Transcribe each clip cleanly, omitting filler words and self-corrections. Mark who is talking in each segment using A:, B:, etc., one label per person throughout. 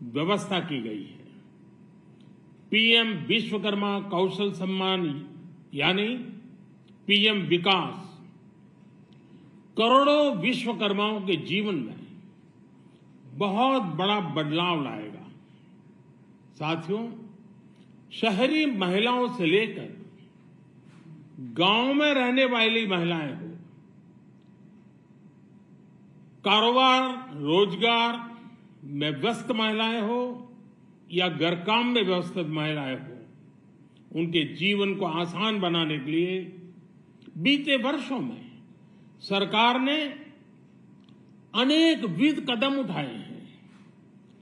A: व्यवस्था की गई है। पीएम विश्वकर्मा कौशल सम्मान यानी पीएम विकास करोड़ों विश्वकर्माओं के जीवन में बहुत बड़ा बदलाव लाएगा। साथियों, शहरी महिलाओं से लेकर गांव में रहने वाली महिलाएं हो, कारोबार रोजगार में व्यस्त महिलाएं हो या घर काम में व्यस्त महिलाएं हो, उनके जीवन को आसान बनाने के लिए बीते वर्षों में सरकार ने अनेक विध कदम उठाए हैं।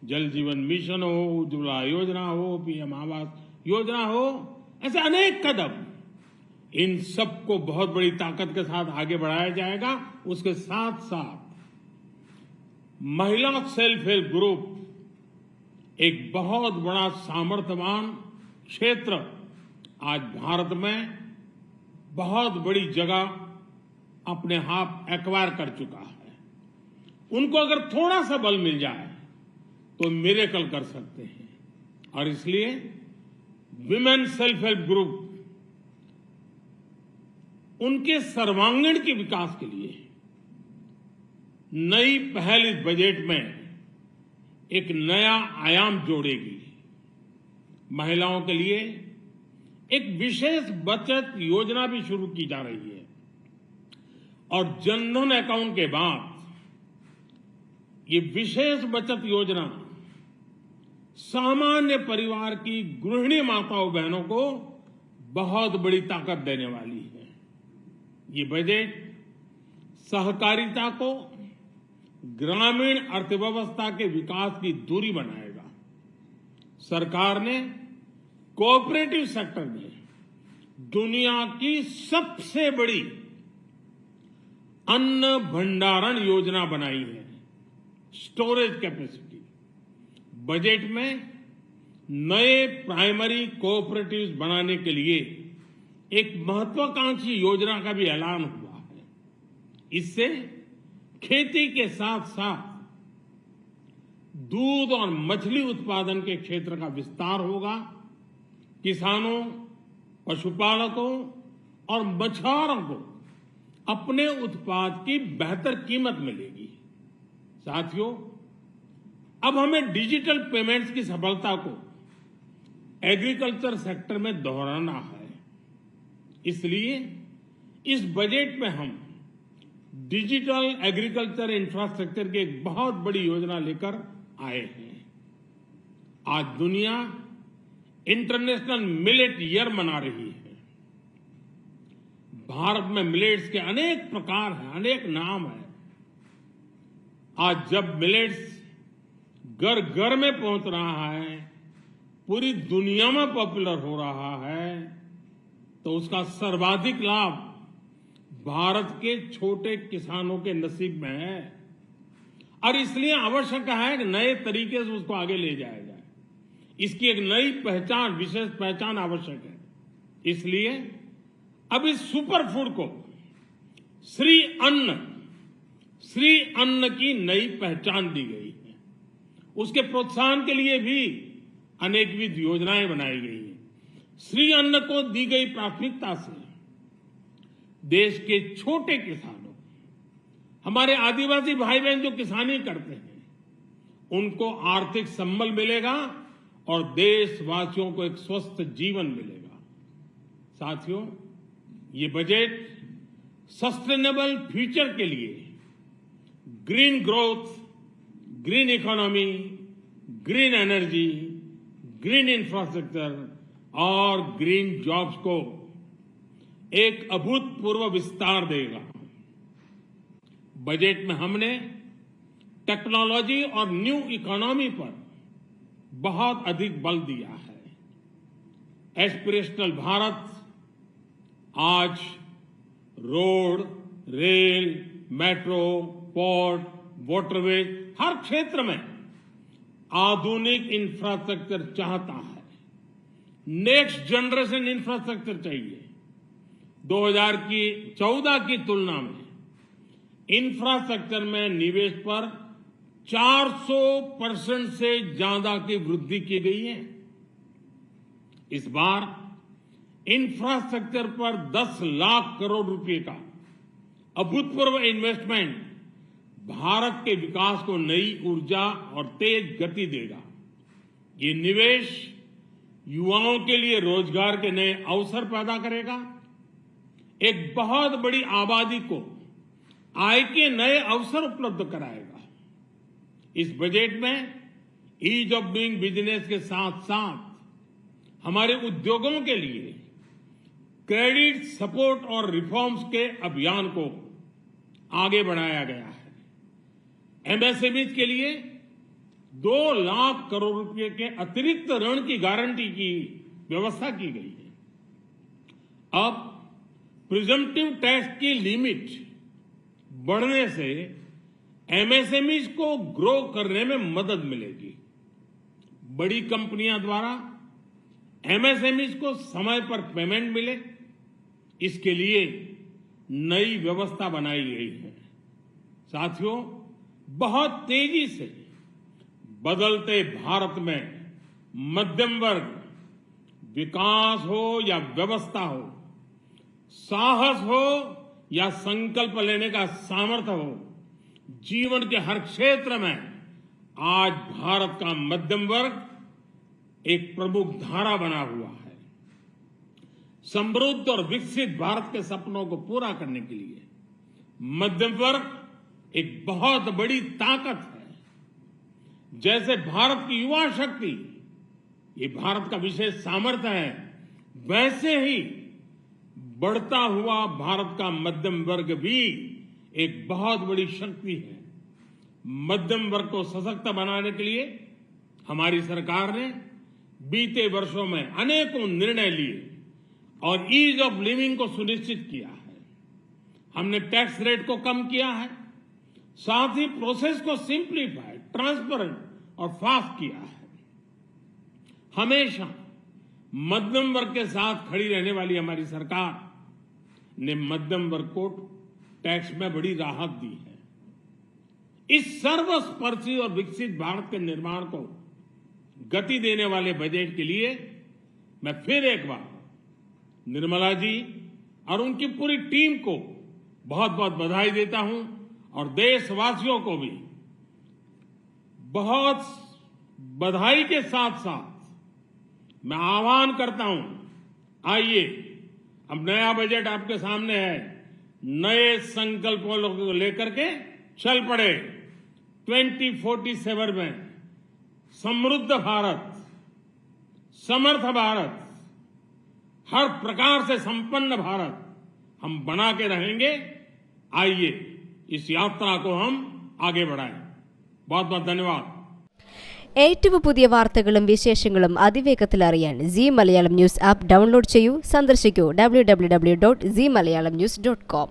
A: जल जीवन मिशन हो, उज्ज्वला योजना हो, पीएम आवास योजना हो, ऐसे अनेक कदम, इन सबको बहुत बड़ी ताकत के साथ आगे बढ़ाया जाएगा। उसके साथ साथ महिला सेल्फ हेल्प ग्रुप एक बहुत बड़ा सामर्थ्यवान क्षेत्र आज भारत में बहुत बड़ी जगह अपने आप एक्वायर कर चुका है। उनको अगर थोड़ा सा बल मिल जाए तो मिरेकल कर सकते हैं। और इसलिए विमेन सेल्फ हेल्प ग्रुप उनके सर्वांगीण के विकास के लिए नई पहल इस बजट में एक नया आयाम जोड़ेगी। महिलाओं के लिए एक विशेष बचत योजना भी शुरू की जा रही है और जनधन अकाउंट के बाद ये विशेष बचत योजना सामान्य परिवार की गृहिणी माताओं बहनों को बहुत बड़ी ताकत देने वाली है। ये बजट सहकारिता को ग्रामीण अर्थव्यवस्था के विकास की धुरी बनाएगा। सरकार ने कोऑपरेटिव सेक्टर में दुनिया की सबसे बड़ी अन्न भंडारण योजना बनाई है, स्टोरेज कैपेसिटी। बजट में नए प्राइमरी कोऑपरेटिव्स बनाने के लिए एक महत्वाकांक्षी योजना का भी ऐलान हुआ है। इससे खेती के साथ साथ दूध और मछली उत्पादन के क्षेत्र का विस्तार होगा। किसानों, पशुपालकों और मछुआरों को अपने उत्पाद की बेहतर कीमत मिलेगी। साथियों, अब हमें डिजिटल पेमेंट्स की सफलता को एग्रीकल्चर सेक्टर में दोहराना है। इसलिए इस बजट में हम डिजिटल एग्रीकल्चर इंफ्रास्ट्रक्चर की एक बहुत बड़ी योजना लेकर आए हैं। आज दुनिया इंटरनेशनल मिलेट ईयर मना रही है। भारत में मिलेट्स के अनेक प्रकार हैं, अनेक नाम हैं। आज जब मिलेट्स घर घर में पहुंच रहा है, पूरी दुनिया में पॉपुलर हो रहा है, तो उसका सर्वाधिक लाभ भारत के छोटे किसानों के नसीब में है। और इसलिए आवश्यक है कि नए तरीके से उसको आगे ले जाया जाए। इसकी एक नई पहचान, विशेष पहचान आवश्यक है। इसलिए अब इस सुपर फूड को श्री अन्न की नई पहचान दी गई है। उसके प्रोत्साहन के लिए भी अनेकविध योजनाएं बनाई गई हैं। श्री अन्न को दी गई प्राथमिकता से देश के छोटे किसानों, हमारे आदिवासी भाई बहन जो किसानी करते हैं, उनको आर्थिक संबल मिलेगा और देशवासियों को एक स्वस्थ जीवन मिलेगा। साथियों, ये बजट सस्टेनेबल फ्यूचर के लिए green growth, green economy, green energy, green infrastructure और ग्रीन जॉब्स को एक अभूतपूर्व विस्तार देगा। बजट में हमने टेक्नोलॉजी और न्यू इकोनॉमी पर बहुत अधिक बल दिया है। एस्पिरेशनल भारत आज road, rail, metro, port, waterways, हर क्षेत्र में आधुनिक इंफ्रास्ट्रक्चर चाहता है। नेक्स्ट जनरेशन इंफ्रास्ट्रक्चर चाहिए। 2014 की तुलना में इंफ्रास्ट्रक्चर में निवेश पर 400% से ज्यादा की वृद्धि की गई है। इस बार इंफ्रास्ट्रक्चर पर 10 लाख करोड़ रुपए का अभूतपूर्व इन्वेस्टमेंट भारत के विकास को नई ऊर्जा और तेज गति देगा। ये निवेश युवाओं के लिए रोजगार के नए अवसर पैदा करेगा, एक बहुत बड़ी आबादी को आय के नए अवसर उपलब्ध कराएगा। इस बजट में ईज ऑफ डूइंग बिजनेस के साथ साथ हमारे उद्योगों के लिए क्रेडिट सपोर्ट और रिफॉर्म्स के अभियान को आगे बढ़ाया गया है। एमएसएमई के लिए 2 लाख करोड़ रुपए के अतिरिक्त ऋण की गारंटी की व्यवस्था की गई है। अब प्रिजम्पटिव टैक्स की लिमिट बढ़ने से एमएसएमई को ग्रो करने में मदद मिलेगी। बड़ी कंपनियां द्वारा एमएसएमई को समय पर पेमेंट मिले, इसके लिए नई व्यवस्था बनाई गई है। साथियों, बहुत तेजी से बदलते भारत में मध्यम वर्ग, विकास हो या व्यवस्था हो, साहस हो या संकल्प लेने का सामर्थ्य हो, जीवन के हर क्षेत्र में आज भारत का मध्यम वर्ग एक प्रमुख धारा बना हुआ है। समृद्ध और विकसित भारत के सपनों को पूरा करने के लिए मध्यम वर्ग एक बहुत बड़ी ताकत है। जैसे भारत की युवा शक्ति ये भारत का विशेष सामर्थ्य है, वैसे ही बढ़ता हुआ भारत का मध्यम वर्ग भी एक बहुत बड़ी शक्ति है। मध्यम वर्ग को सशक्त बनाने के लिए हमारी सरकार ने बीते वर्षों में अनेकों निर्णय लिए और ईज ऑफ लिविंग को सुनिश्चित किया है। हमने टैक्स रेट को कम किया है, साथ ही प्रोसेस को सिंप्लीफाई, ट्रांसपेरेंट और फास्ट किया है। हमेशा मध्यम वर्ग के साथ खड़ी रहने वाली हमारी सरकार ने मध्यम वर्ग को टैक्स में बड़ी राहत दी है। इस सर्वस्पर्शी और विकसित भारत के निर्माण को गति देने वाले बजट के लिए मैं फिर एक बार निर्मला जी और उनकी पूरी टीम को बहुत बहुत बधाई देता हूं और देशवासियों को भी बहुत बधाई के साथ साथ मैं आह्वान करता हूं, आइए अब नया बजट आपके सामने है, नए संकल्पों को लेकर के चल पड़े। 2047 में समृद्ध भारत, समर्थ भारत, हर प्रकार से संपन्न भारत हम बना के रहेंगे। आइए इस यात्रा को हम आगे बढ़ाएं। बहुत बहुत धन्यवाद।
B: ഏറ്റവും പുതിയ വാർത്തകളും വിശേഷങ്ങളും അതിവേഗത്തിൽ അറിയാൻ Zee Malayalam news app download ചെയ്യൂ, സന്ദർശിക്കൂ www.zeemalayalamnews.com.